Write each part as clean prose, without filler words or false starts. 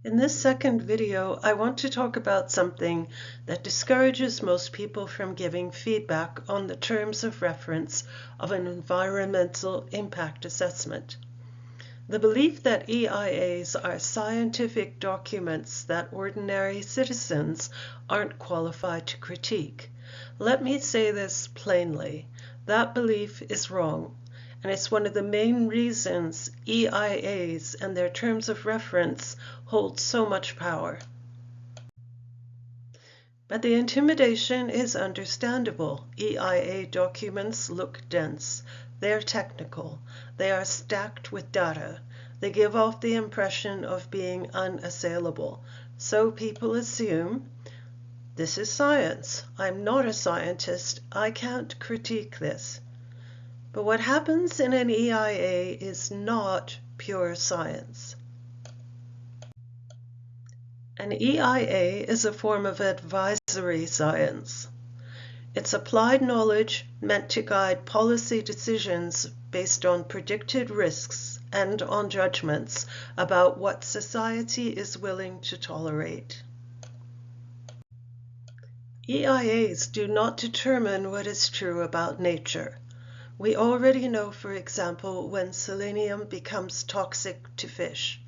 In this second video, I want to talk about something that discourages most people from giving feedback on the terms of reference of an environmental impact assessment. The belief that EIAs are scientific documents that ordinary citizens aren't qualified to critique. Let me say this plainly. That belief is wrong. And it's one of the main reasons EIAs and their terms of reference hold so much power. But the intimidation is understandable. EIA documents look dense. They're technical. They are stacked with data. They give off the impression of being unassailable. So people assume, this is science. I'm not a scientist. I can't critique this. But what happens in an EIA is not pure science. An EIA is a form of advisory science. It's applied knowledge meant to guide policy decisions based on predicted risks and on judgments about what society is willing to tolerate. EIAs do not determine what is true about nature. We already know, for example, when selenium becomes toxic to fish.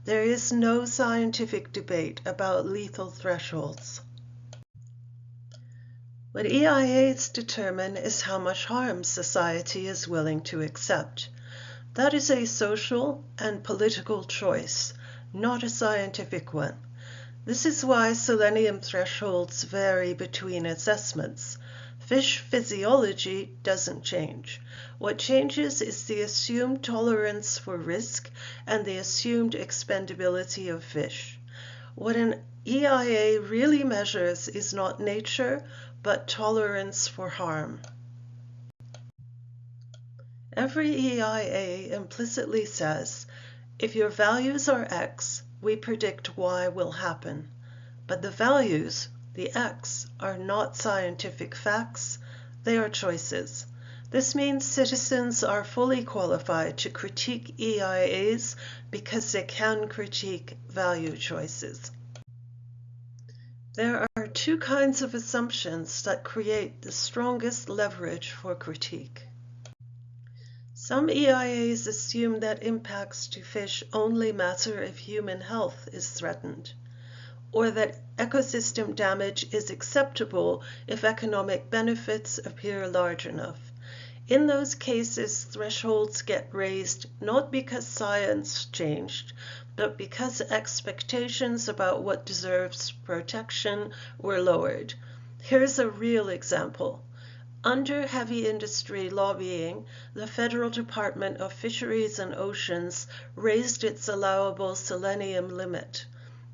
There is no scientific debate about lethal thresholds. What EIAs determine is how much harm society is willing to accept. That is a social and political choice, not a scientific one. This is why selenium thresholds vary between assessments. Fish physiology doesn't change. What changes is the assumed tolerance for risk and the assumed expendability of fish. What an EIA really measures is not nature, but tolerance for harm. Every EIA implicitly says, if your values are X, we predict Y will happen. But the values, the X, are not scientific facts, they are choices. This means citizens are fully qualified to critique EIAs because they can critique value choices. There are two kinds of assumptions that create the strongest leverage for critique. Some EIAs assume that impacts to fish only matter if human health is threatened, or that ecosystem damage is acceptable if economic benefits appear large enough. In those cases, thresholds get raised not because science changed, but because expectations about what deserves protection were lowered. Here's a real example. Under heavy industry lobbying, the Federal Department of Fisheries and Oceans raised its allowable selenium limit.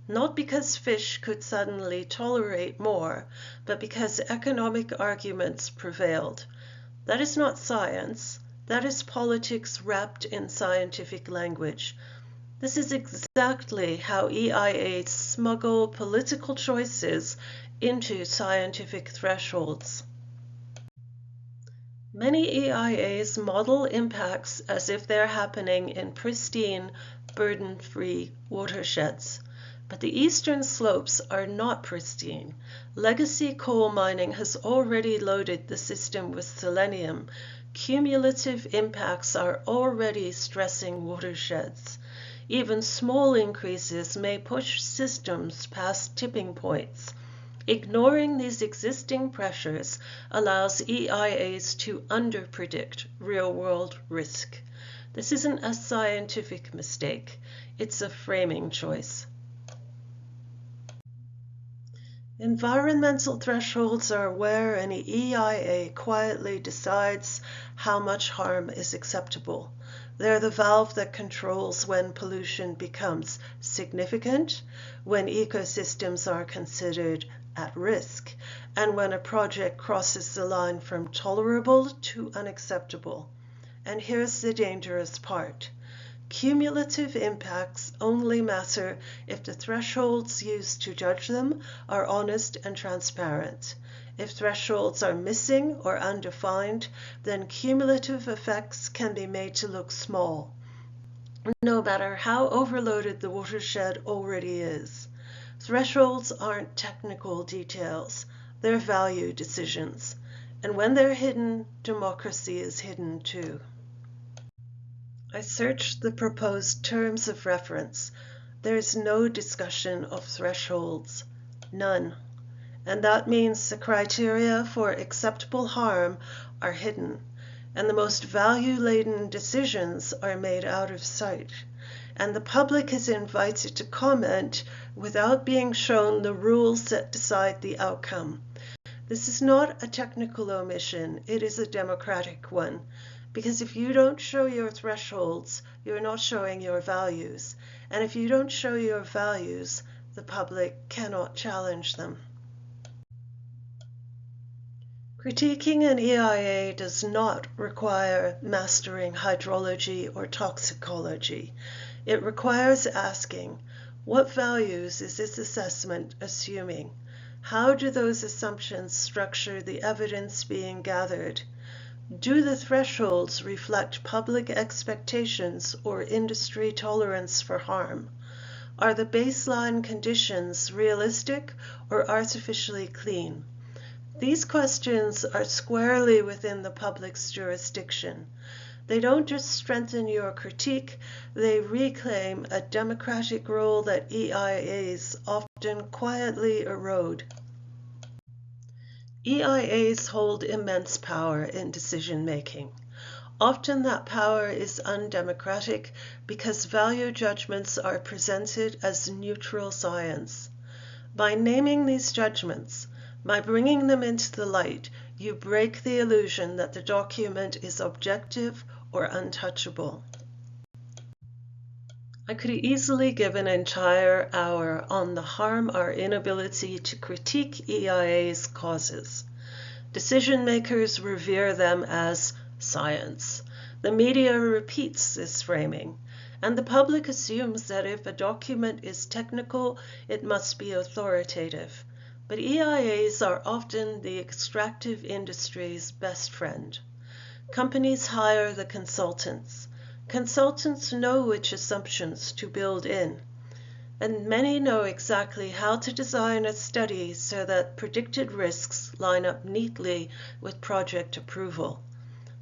Not because fish could suddenly tolerate more, but because economic arguments prevailed. That is not science. That is politics wrapped in scientific language. This is exactly how EIAs smuggle political choices into scientific thresholds. Many EIAs model impacts as if they're happening in pristine, burden-free watersheds. But the eastern slopes are not pristine. Legacy coal mining has already loaded the system with selenium. Cumulative impacts are already stressing watersheds. Even small increases may push systems past tipping points. Ignoring these existing pressures allows EIAs to underpredict real-world risk. This isn't a scientific mistake. It's a framing choice. Environmental thresholds are where an EIA quietly decides how much harm is acceptable. They're the valve that controls when pollution becomes significant, when ecosystems are considered at risk, and when a project crosses the line from tolerable to unacceptable. And here's the dangerous part. Cumulative impacts only matter if the thresholds used to judge them are honest and transparent. If thresholds are missing or undefined, then cumulative effects can be made to look small. no matter how overloaded the watershed already is. Thresholds aren't technical details, they're value decisions. And when they're hidden, democracy is hidden too. I searched the proposed terms of reference. There is no discussion of thresholds, none. And that means the criteria for acceptable harm are hidden, and the most value-laden decisions are made out of sight. And the public is invited to comment without being shown the rules that decide the outcome. This is not a technical omission, it is a democratic one. Because if you don't show your thresholds, you're not showing your values. And if you don't show your values, the public cannot challenge them. Critiquing an EIA does not require mastering hydrology or toxicology. It requires asking, what values is this assessment assuming? How do those assumptions structure the evidence being gathered? Do the thresholds reflect public expectations or industry tolerance for harm? Are the baseline conditions realistic or artificially clean? These questions are squarely within the public's jurisdiction. They don't just strengthen your critique, they reclaim a democratic role that EIAs often quietly erode. EIAs hold immense power in decision-making. Often that power is undemocratic because value judgments are presented as neutral science. By naming these judgments, by bringing them into the light, you break the illusion that the document is objective or untouchable. I could easily give an entire hour on the harm our inability to critique EIAs causes. Decision makers revere them as science. The media repeats this framing, and the public assumes that if a document is technical, it must be authoritative. But EIAs are often the extractive industry's best friend. Companies hire the consultants. Consultants know which assumptions to build in, and many know exactly how to design a study so that predicted risks line up neatly with project approval.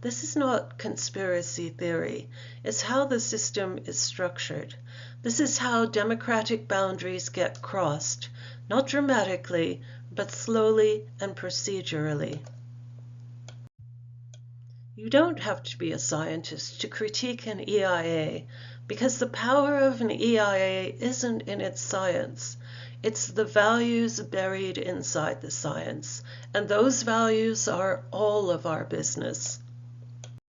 This is not conspiracy theory, it's how the system is structured. This is how democratic boundaries get crossed, not dramatically, but slowly and procedurally. You don't have to be a scientist to critique an EIA, because the power of an EIA isn't in its science. It's the values buried inside the science, and those values are all of our business.